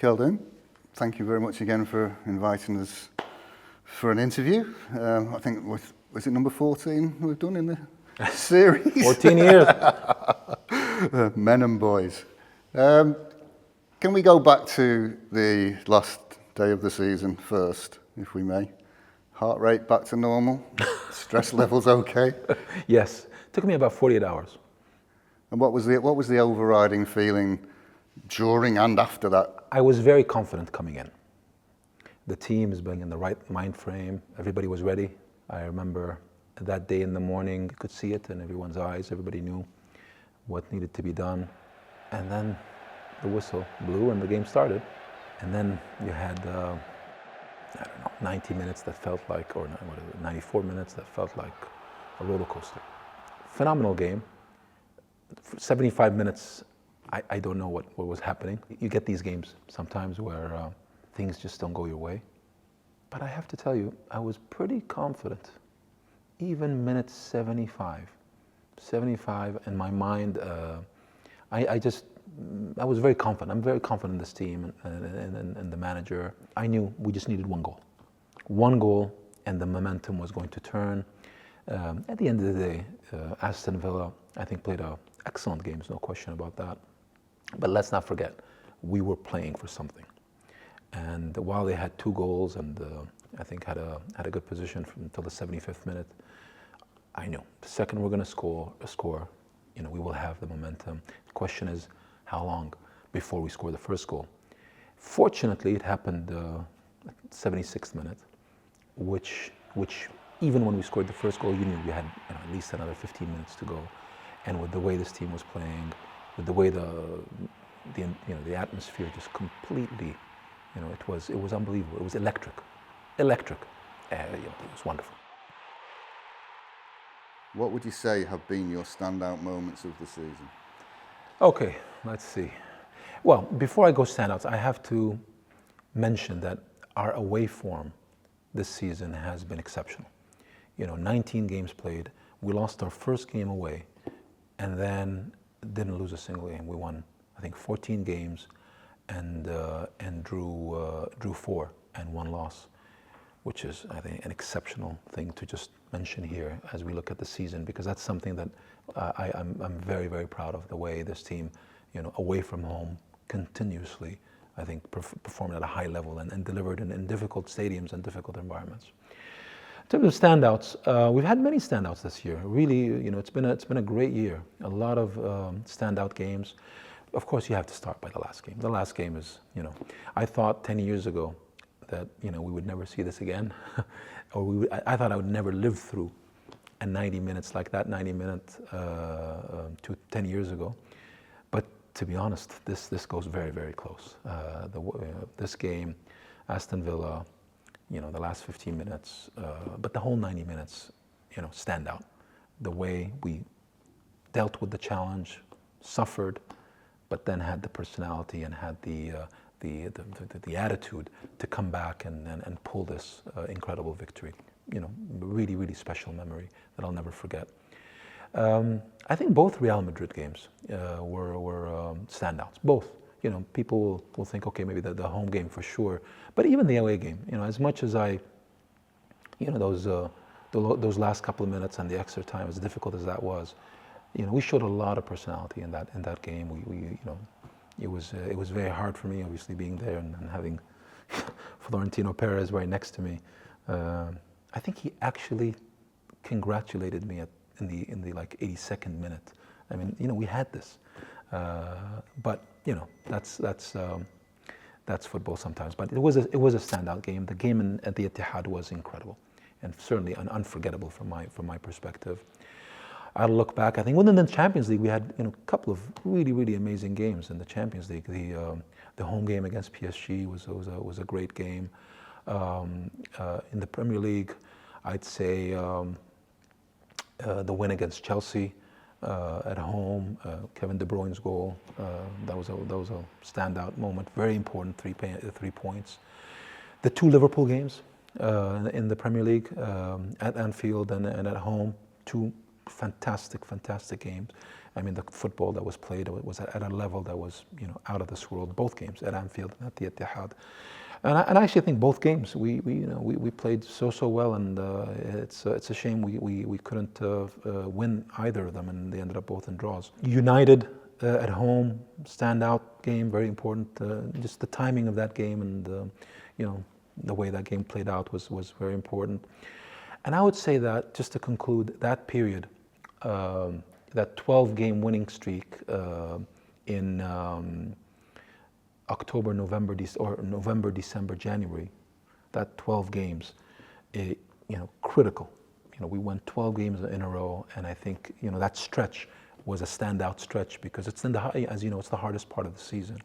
Khaldoon. Thank you very much again for inviting us for an interview. I think, was it number 14 we've done in the series? 14 years. Men and boys. Can we go back to the last day of the season first, if we may? Heart rate back to normal? Stress levels okay? Yes. Took me about 48 hours. And what was the overriding feeling during and after that? I was very confident coming in. The team is being in the right mind frame. Everybody was ready. I remember that day in the morning, you could see it in everyone's eyes. Everybody knew what needed to be done. And then the whistle blew and the game started. And then you had, 90 minutes that felt like, or 94 minutes that felt like a roller coaster. Phenomenal game. 75 minutes, I don't know what was happening. You get these games sometimes where things just don't go your way. But I have to tell you, I was pretty confident. Even minute 75 in my mind, I was very confident. I'm very confident in this team and the manager. I knew we just needed one goal. One goal and the momentum was going to turn. At the end of the day, Aston Villa, I think, played an excellent game, there's no question about that. But let's not forget, we were playing for something. And while they had 2 goals and I think had a good position until the 75th minute, I knew the second we're going to score, we will have the momentum. The question is, how long before we score the first goal? Fortunately, it happened 76th minute, which even when we scored the first goal, you knew we had at least another 15 minutes to go. And with the way this team was playing, with the way the atmosphere just completely, it was unbelievable. It was electric. It was wonderful. What would you say have been your standout moments of the season? Okay, let's see. Well, before I go standouts, I have to mention that our away form this season has been exceptional. 19 games played. We lost our first game away and then didn't lose a single game. We won, I think, 14 games and drew 4 and 1 loss, which is, I think, an exceptional thing to just mention here as we look at the season, because that's something that I'm very, very proud of, the way this team, away from home, continuously, I think, performed at a high level and delivered in difficult stadiums and difficult environments. In terms of standouts, we've had many standouts this year. Really, it's been a great year. A lot of standout games. Of course, you have to start by the last game. The last game is, I thought 10 years ago that we would never see this again, or I thought I would never live through a 90 minutes like that 90 minutes 10 years ago. But to be honest, this goes very, very close. This game, Aston Villa, the last 15 minutes, but the whole 90 minutes, stand out. The way we dealt with the challenge, suffered, but then had the personality and had the attitude to come back and pull this incredible victory. Really, really special memory that I'll never forget. I think both Real Madrid games were standouts. Both. People will think, okay, maybe the home game for sure, but even the away game. As much as those last couple of minutes and the extra time, as difficult as that was, we showed a lot of personality in that game. It was very hard for me, obviously, being there and having Florentino Perez right next to me. I think he actually congratulated me in the 82nd minute. I mean, we had this, but that's football sometimes. But it was a standout game. The game at the Etihad was incredible, and certainly unforgettable from my perspective. I'll look back. I think within the Champions League, we had a couple of really, really amazing games in the Champions League. The home game against PSG was a great game. In the Premier League, I'd say the win against Chelsea at home, Kevin De Bruyne's goal, that was a standout moment. Very important 3 points. The 2 Liverpool games in the Premier League at Anfield and at home, 2 fantastic games. I mean, the football that was played was at a level that was, out of this world. Both games at Anfield and at the Etihad, and I actually think both games we played so well, and it's a shame we couldn't win either of them, and they ended up both in draws. United at home, standout game, very important. Just the timing of that game and the way that game played out was very important. And I would say that, just to conclude, that period, that 12-game winning streak in October, November, December, January, that 12 games, critical. We won 12 games in a row, and I think that stretch was a standout stretch because it's as you know, it's the hardest part of the season.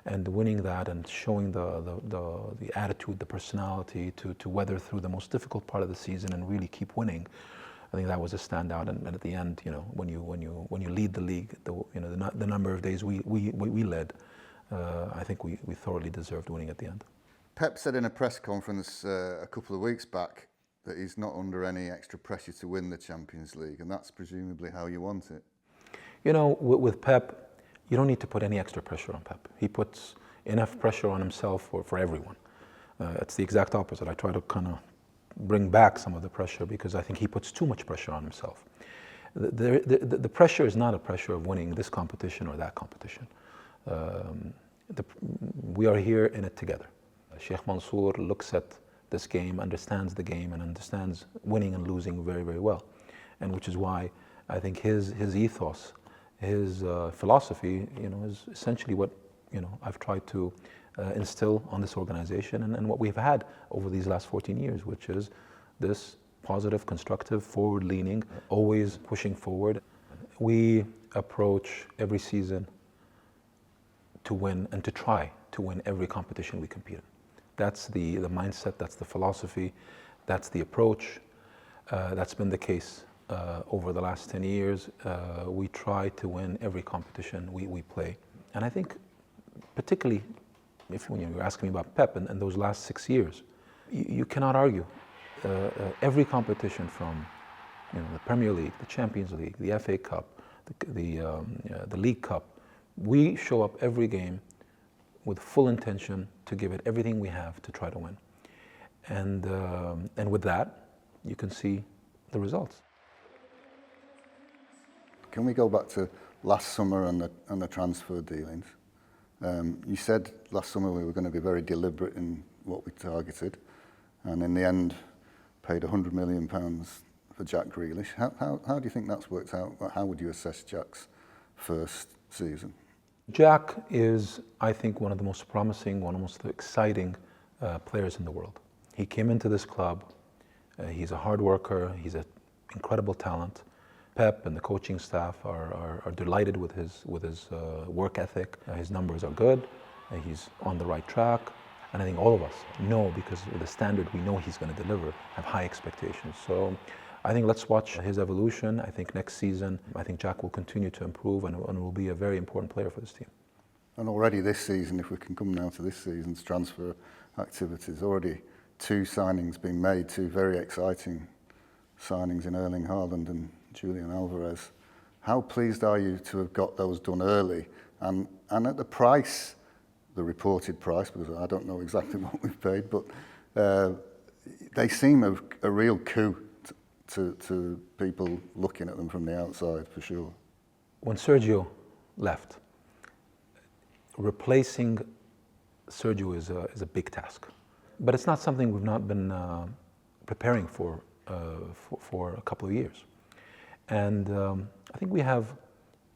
And winning that and showing the attitude, the personality to weather through the most difficult part of the season and really keep winning, I think that was a standout. And at the end, when you lead the league, the number of days we led, I think we thoroughly deserved winning at the end. Pep said in a press conference a couple of weeks back that he's not under any extra pressure to win the Champions League, and that's presumably how you want it. With Pep, you don't need to put any extra pressure on Pep. He puts enough pressure on himself for everyone. It's the exact opposite. I try to kind of bring back some of the pressure because I think he puts too much pressure on himself. The pressure is not a pressure of winning this competition or that competition. We are here in it together. Sheikh Mansour looks at this game, understands the game, and understands winning and losing very, very well. And which is why I think his ethos, his philosophy, is essentially what I've tried to instill on this organization and what we've had over these last 14 years, which is this positive, constructive, forward-leaning, always pushing forward. We approach every season to win and to try to win every competition we compete in. That's the mindset, that's the philosophy, that's the approach. That's been the case over the last 10 years. We try to win every competition we play. And I think particularly when you're asking me about Pep and those last 6 years, you cannot argue. Every competition from the Premier League, the Champions League, the FA Cup, the League Cup, we show up every game with full intention to give it everything we have to try to win. And with that, you can see the results. Can we go back to last summer and the transfer dealings? You said last summer we were going to be very deliberate in what we targeted, and in the end paid £100 million for Jack Grealish. How do you think that's worked out? How would you assess Jack's first season? Jack is, I think, one of the most promising, one of the most exciting players in the world. He came into this club, he's a hard worker, he's an incredible talent. Pep and the coaching staff are delighted with his work ethic. His numbers are good, he's on the right track, and I think all of us know, because of the standard we know he's going to deliver, have high expectations. So I think let's watch his evolution. I think next season, I think Jack will continue to improve and will be a very important player for this team. And already this season, if we can come now to this season's transfer activities, already 2 signings being made, 2 very exciting signings in Erling Haaland and Julian Alvarez. How pleased are you to have got those done early and at the price, the reported price, because I don't know exactly what we've paid, but they seem a real coup to people looking at them from the outside, for sure. When Sergio left, replacing Sergio is a big task, but it's not something we've not been preparing for a couple of years. And I think we have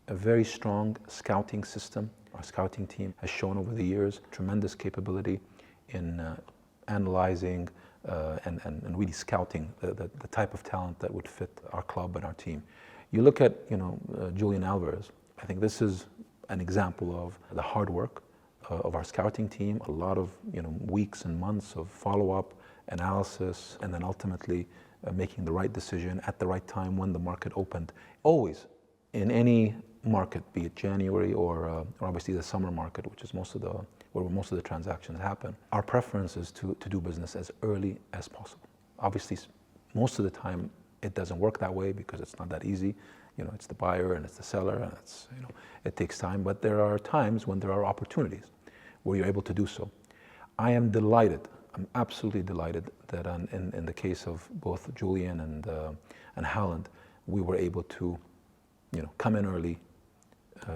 a very strong scouting system. Our scouting team has shown over the years tremendous capability in analyzing and really scouting the type of talent that would fit our club and our team. You look at Julian Alvarez. I think this is an example of the hard work of our scouting team. A lot of weeks and months of follow-up, analysis, and then ultimately making the right decision at the right time when the market opened. Always in any market, be it January or obviously the summer market, which is where most of the transactions happen. Our preference is to do business as early as possible. Obviously, most of the time It doesn't work that way because it's not that easy. It's the buyer and it's the seller, and it takes time. But there are times when there are opportunities where you're able to do so. I am delighted. I'm absolutely delighted that in the case of both Julian and Haaland, we were able to, come in early,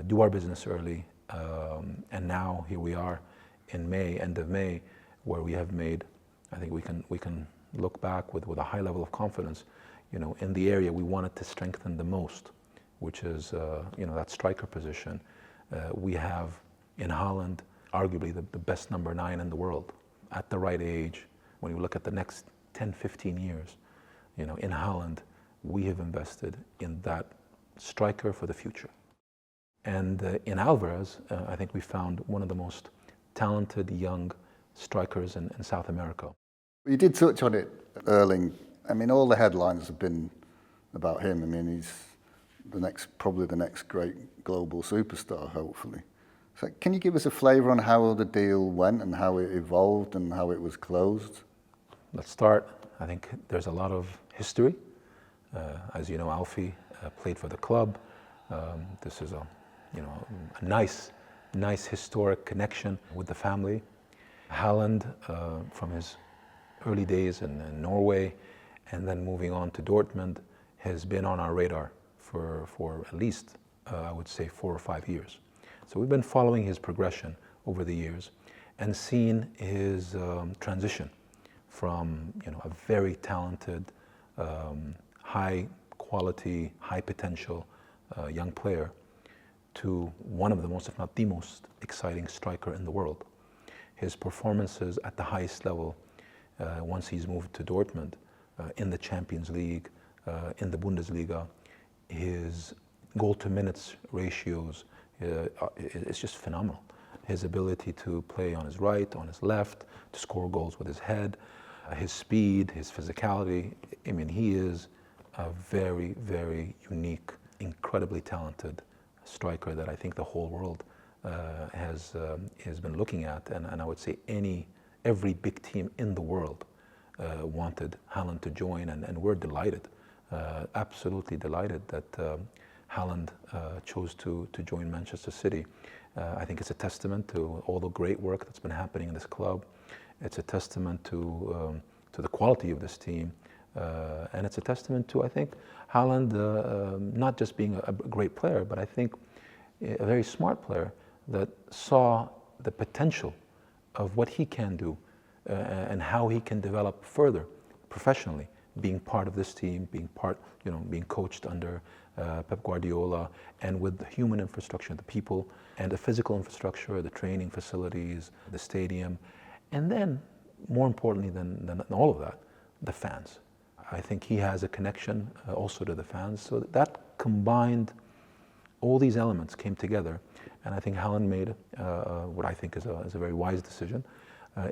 do our business early, and now here we are in May, end of May, where we have made. I think we can look back with a high level of confidence, in the area we wanted to strengthen the most, which is that striker position. We have in Haaland arguably the best number 9 in the world at the right age. When you look at the next 10, 15 years, in Haaland, we have invested in that striker for the future. And in Alvarez, I think we found one of the most talented young strikers in South America. You did touch on it, Erling. I mean, all the headlines have been about him. I mean, he's probably the next great global superstar, hopefully. So can you give us a flavour on how the deal went and how it evolved and how it was closed? Let's start. I think there's a lot of history. As you know, Alfie played for the club. This is a nice historic connection with the family. Haaland, from his early days in Norway, and then moving on to Dortmund, has been on our radar for at least, I would say, 4 or 5 years. So we've been following his progression over the years and seen his transition from a very talented, high quality, high potential young player to one of the most, if not the most, exciting striker in the world. His performances at the highest level, once he's moved to Dortmund, in the Champions League, in the Bundesliga, his goal-to-minutes ratios, it's just phenomenal. His ability to play on his right, on his left, to score goals with his head, his speed, his physicality. I mean, he is a very, very unique, incredibly talented striker that I think the whole world has been looking at. And I would say every big team in the world wanted Haaland to join, and we're delighted, absolutely delighted that Haaland chose to join Manchester City. I think it's a testament to all the great work that's been happening in this club. It's a testament to the quality of this team, and it's a testament to, I think, Haaland not just being a great player, but I think a very smart player that saw the potential of what he can do and how he can develop further professionally, being part of this team, being coached under Pep Guardiola, and with the human infrastructure, the people, and the physical infrastructure, the training facilities, the stadium, and then, more importantly than all of that, the fans. I think he has a connection also to the fans. So that combined, all these elements came together, and I think Haaland made what I think is a very wise decision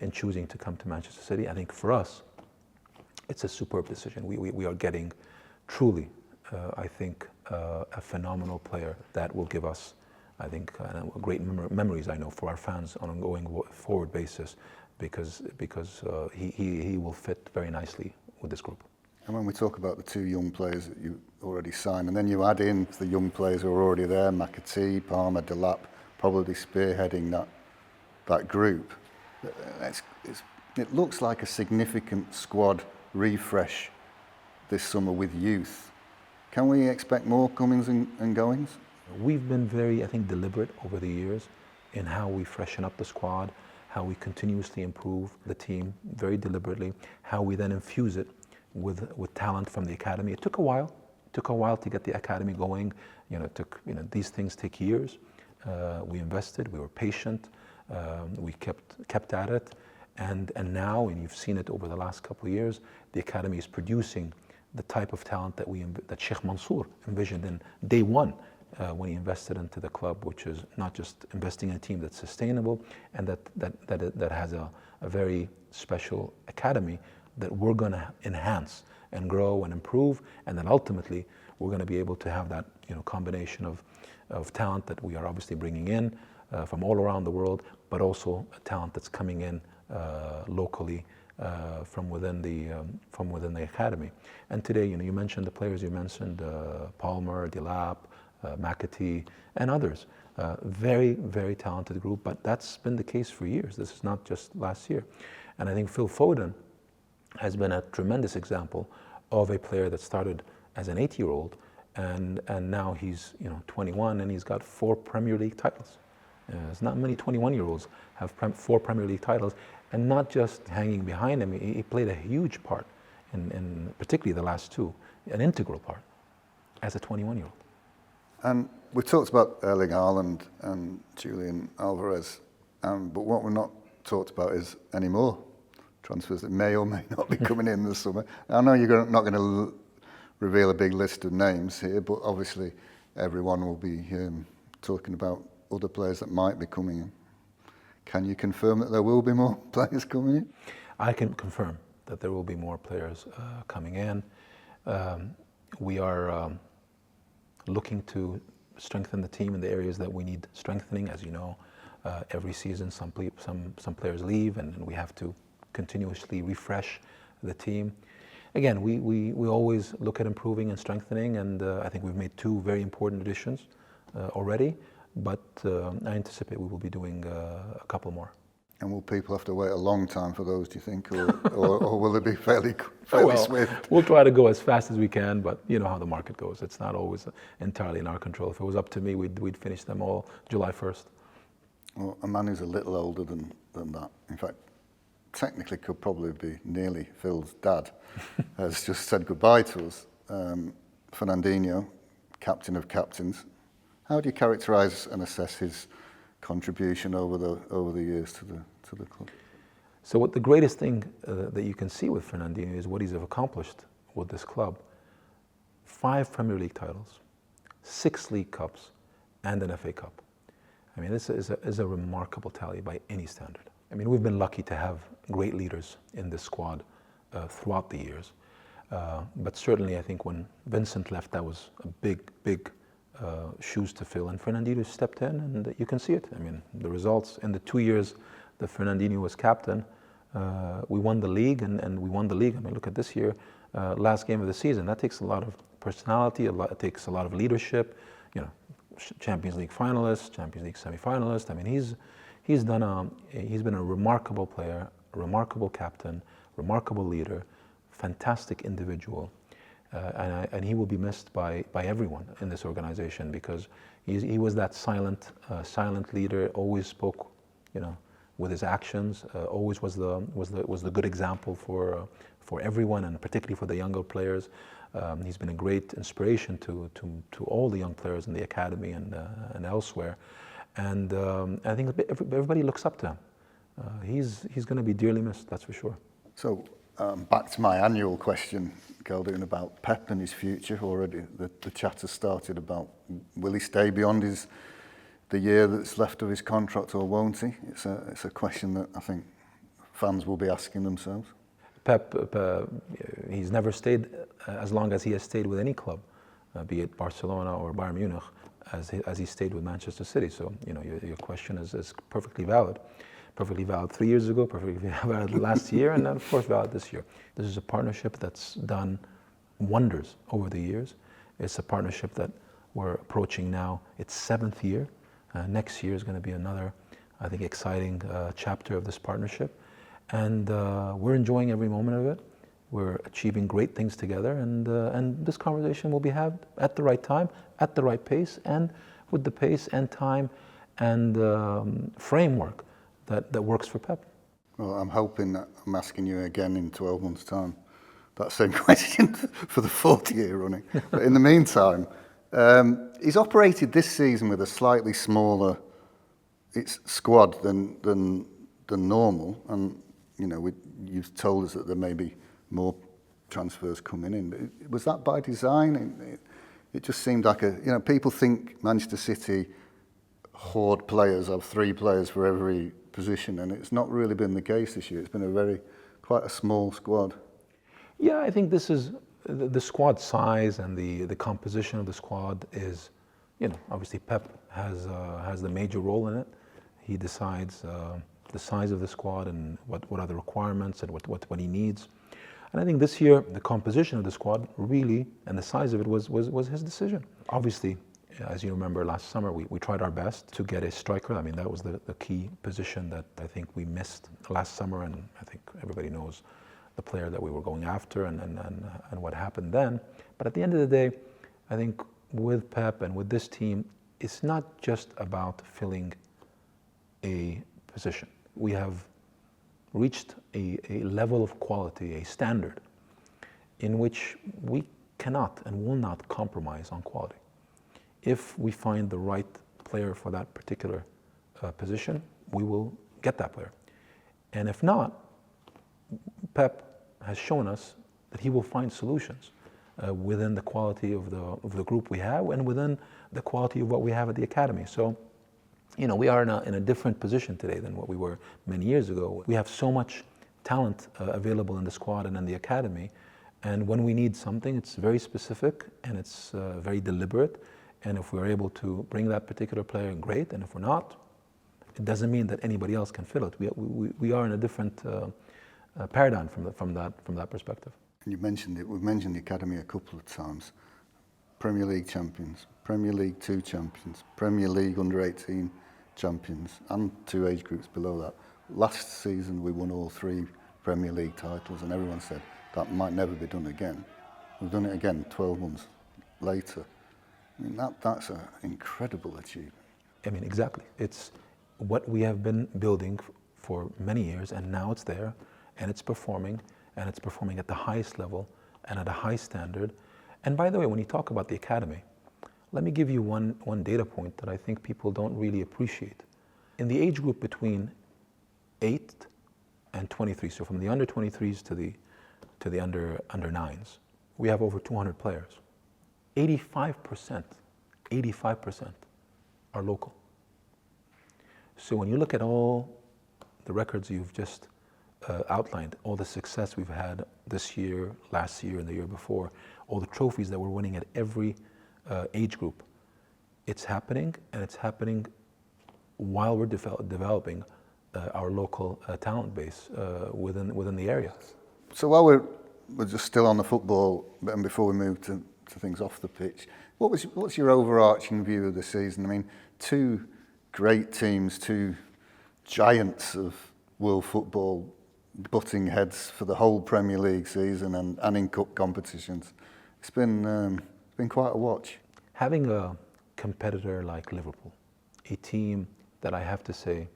in choosing to come to Manchester City. I think for us, it's a superb decision. We are getting truly, I think, a phenomenal player that will give us, I think, great memories, I know, for our fans on an ongoing forward basis, because he will fit very nicely with this group. And when we talk about the 2 young players that you already signed, and then you add in the young players who are already there, McAtee, Palmer, Delap, probably spearheading that group, it looks like a significant squad refresh this summer with youth. Can we expect more comings and goings? We've been very, I think, deliberate over the years in how we freshen up the squad, how we continuously improve the team very deliberately, how we then infuse it with talent from the academy. It took a while. It took a while to get the academy going. These things take years. We invested. We were patient. We kept at it, and now, and you've seen it over the last couple of years, the academy is producing the type of talent that Sheikh Mansour envisioned in day one when he invested into the club, which is not just investing in a team that's sustainable and that has a very special academy that we're going to enhance and grow and improve, and then ultimately we're going to be able to have that combination of talent that we are obviously bringing in from all around the world, but also talent that's coming in locally from within the academy. And today, you mentioned the players you mentioned, Palmer, Delap, McAtee, and others. Very, very talented group, but that's been the case for years. This is not just last year. And I think Phil Foden has been a tremendous example of a player that started as an 8-year-old and now he's 21 and he's got 4 Premier League titles. There's not many 21-year-olds have 4 Premier League titles, and not just hanging behind him. He played a huge part in particularly the last 2, an integral part as a 21-year-old. And we talked about Erling Haaland and Julian Alvarez, but what we're not talked about is any more transfers that may or may not be coming in this summer. I know you're not going to reveal a big list of names here, but obviously everyone will be talking about other players that might be coming in. Can you confirm that there will be more players coming in? I can confirm that there will be more players coming in. We are looking to strengthen the team in the areas that we need strengthening. As you know, every season some players leave, and we have to continuously refresh the team. Again, we always look at improving and strengthening, and I think we've made 2 very important additions already, but I anticipate we will be doing a couple more. And will people have to wait a long time for those, do you think, or will it be fairly swift? We'll try to go as fast as we can, but you know how the market goes. It's not always entirely in our control. If it was up to me, we'd finish them all July 1st. Well, a man who's a little older than that, in fact, technically could probably be nearly Phil's dad, has just said goodbye to us. Fernandinho, captain of captains. How do you characterise and assess his contribution over the years to the club? So what the greatest thing that you can see with Fernandinho is what he's accomplished with this club. 5 Premier League titles, 6 League Cups, and an FA Cup. I mean, this is a remarkable tally by any standard. I mean, we've been lucky to have great leaders in this squad throughout the years. But certainly I think when Vincent left, that was a big shoes to fill. And Fernandinho stepped in, and you can see it. I mean, the results in the 2 years that Fernandinho was captain, we won the league, and we won the league. I mean, look at this year, last game of the season. That takes a lot of personality, it takes a lot of leadership. Champions League finalist, Champions League semi-finalist. I mean, he's been a remarkable player, a remarkable captain, remarkable leader, fantastic individual, and he will be missed by everyone in this organization, because he was that silent leader. Always spoke, with his actions. Always was the good example for everyone, and particularly for the younger players. He's been a great inspiration to all the young players in the academy and elsewhere, and I think everybody looks up to him. He's going to be dearly missed, that's for sure. So back to my annual question, Khaldoon, about Pep and his future. Already the chat has started about, will he stay beyond the year that's left of his contract, or won't he? It's a question that I think fans will be asking themselves. Pep, he's never stayed as long as he has stayed with any club, be it Barcelona or Bayern Munich, as he stayed with Manchester City. So your question is perfectly valid. Perfectly valid 3 years ago, perfectly valid last year, and of course valid this year. This is a partnership that's done wonders over the years. It's a partnership that we're approaching now its 7th year. Next year is going to be another, I think, exciting chapter of this partnership. And we're enjoying every moment of it. We're achieving great things together, and this conversation will be had at the right time, at the right pace, and with the pace and time and framework that works for Pep. Well, I'm hoping that I'm asking you again in 12 months' time that same question for the 4th year running. But in the meantime, he's operated this season with a slightly smaller squad than normal, and you've told us that there may be more transfers coming in. But was that by design? It just seemed like people think Manchester City hoard players, have 3 players for every position, and it's not really been the case this year. It's been quite a small squad. Yeah, I think this is the squad size and the composition of the squad is, obviously Pep has the major role in it. He decides the size of the squad and what are the requirements and what he needs. And I think this year, the composition of the squad really, and the size of it was his decision. Obviously, as you remember, last summer, we tried our best to get a striker. I mean, that was the key position that I think we missed last summer, and I think everybody knows the player that we were going after and what happened then. But at the end of the day, I think with Pep and with this team, it's not just about filling a position. We have reached a level of quality, a standard, in which we cannot and will not compromise on quality. If we find the right player for that particular position, we will get that player. And if not, Pep has shown us that he will find solutions within the quality of the group we have and within the quality of what we have at the academy. So, we are in a different position today than what we were many years ago. We have so much talent available in the squad and in the academy, and when we need something, it's very specific and it's very deliberate. And if we're able to bring that particular player, great. And if we're not, it doesn't mean that anybody else can fill it. We are in a different paradigm from that perspective. And you mentioned it. We've mentioned the academy a couple of times. Premier League champions, Premier League 2 champions, Premier League under-18 champions, and 2 age groups below that. Last season, we won all 3 Premier League titles, and everyone said that might never be done again. We've done it again 12 months later. I mean, that's an incredible achievement. I mean, exactly. It's what we have been building for many years, and now it's there, and it's performing at the highest level and at a high standard. And by the way, when you talk about the academy, let me give you one data point that I think people don't really appreciate. In the age group between 8 and 23, so from the under 23s to the under 9s, we have over 200 players. 85% are local. So when you look at all the records you've just outlined, all the success we've had this year, last year, and the year before, all the trophies that we're winning at every age group, it's happening, and it's happening while we're developing our local talent base within the area. So while we're just still on the football, and before we move to things off the pitch, what's your overarching view of the season? I mean, 2 great teams, 2 giants of world football butting heads for the whole Premier League season and in cup competitions. It's been quite a watch. Having a competitor like Liverpool, a team that I have to say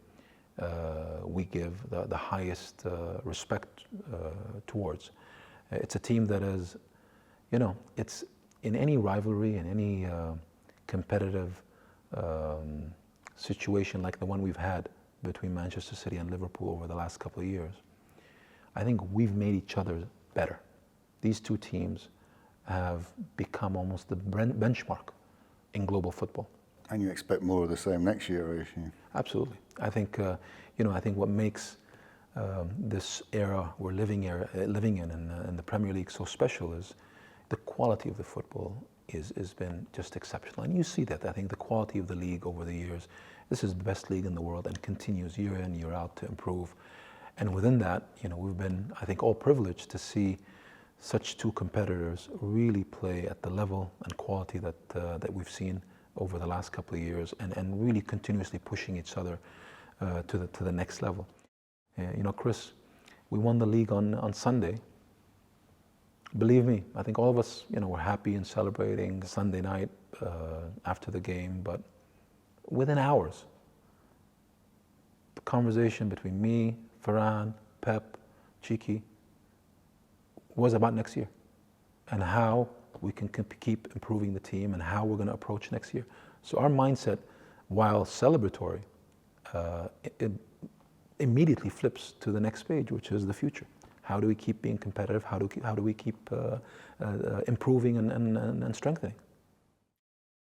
we give the highest respect towards. It's a team that is, it's in any rivalry, in any competitive situation like the one we've had between Manchester City and Liverpool over the last couple of years. I think we've made each other better. These 2 teams have become almost the benchmark in global football. And you expect more of the same next year, I assume? Absolutely. I think, I think what makes this era we're living in the Premier League so special is the quality of the football has been just exceptional. And you see that. I think the quality of the league over the years, this is the best league in the world and continues year in, year out to improve. And within that, we've been, I think, all privileged to see such 2 competitors really play at the level and quality that we've seen over the last couple of years, and really continuously pushing each other to the next level. Chris, we won the league on Sunday. Believe me, I think all of us, were happy and celebrating Sunday night after the game, but within hours, the conversation between me, Farhan, Pep, Chiki, was about next year and how we can keep improving the team and how we're going to approach next year. So our mindset, while celebratory, it immediately flips to the next page, which is the future. How do we keep being competitive? How do we keep improving and strengthening?